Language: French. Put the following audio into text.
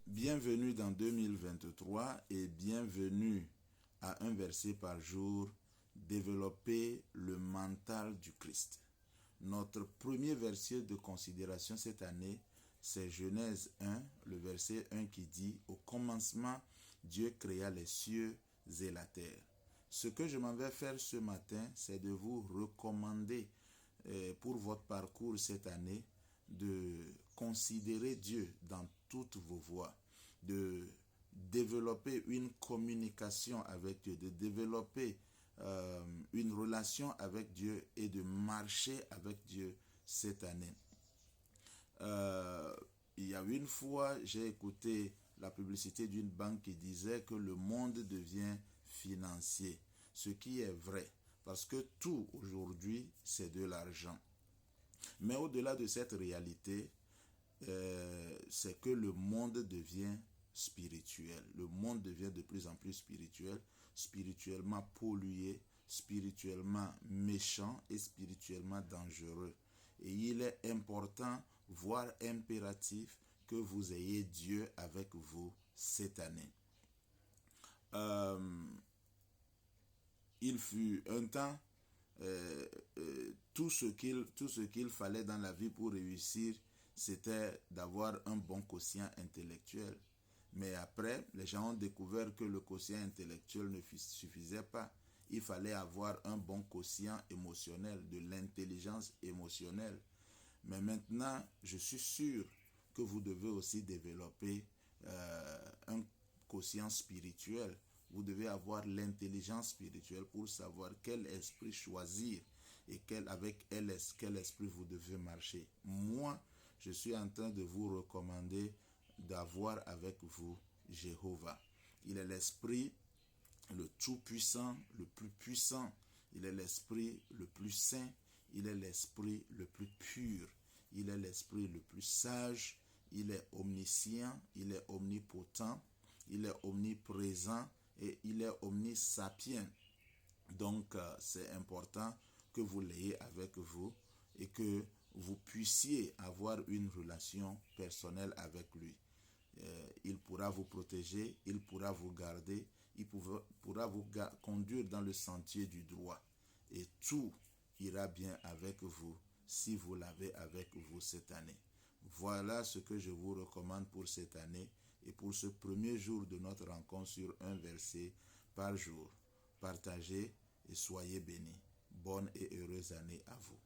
Bienvenue dans 2023 et bienvenue à un verset par jour, développer le mental du Christ. Notre premier verset de considération cette année, c'est Genèse 1, le verset 1 qui dit « Au commencement, Dieu créa les cieux et la terre ». Ce que je m'en vais faire ce matin, c'est de vous recommander pour votre parcours cette année de considérer Dieu dans toutes vos voies, de développer une communication avec Dieu, de développer une relation avec Dieu et de marcher avec Dieu cette année. Il y a une fois, j'ai écouté la publicité d'une banque qui disait que le monde devient financier, ce qui est vrai, parce que tout aujourd'hui, c'est de l'argent. Mais au-delà de cette réalité, c'est que le monde devient spirituel. Le monde devient de plus en plus spirituel, spirituellement pollué, spirituellement méchant et spirituellement dangereux. Et il est important, voire impératif, que vous ayez Dieu avec vous cette année. Il fut un temps, tout ce qu'il fallait dans la vie pour réussir, c'était d'avoir un bon quotient intellectuel. Mais après, les gens ont découvert que le quotient intellectuel ne suffisait pas. Il fallait avoir un bon quotient émotionnel, de l'intelligence émotionnelle. Mais maintenant, je suis sûr que vous devez aussi développer un quotient spirituel. Vous devez avoir l'intelligence spirituelle pour savoir quel esprit choisir et avec quel esprit vous devez marcher. Moi, je suis en train de vous recommander d'avoir avec vous Jéhovah. Il est l'esprit le tout-puissant, le plus puissant. Il est l'esprit le plus saint. Il est l'esprit le plus pur. Il est l'esprit le plus sage. Il est omniscient. Il est omnipotent. Il est omniprésent. Et il est omnisapien. Donc, c'est important que vous l'ayez avec vous et que vous puissiez avoir une relation personnelle avec lui. Il pourra vous protéger, il pourra vous garder, il pourra vous conduire dans le sentier du droit. Et tout ira bien avec vous si vous l'avez avec vous cette année. Voilà ce que je vous recommande pour cette année et pour ce premier jour de notre rencontre sur un verset par jour. Partagez et soyez bénis. Bonne et heureuse année à vous.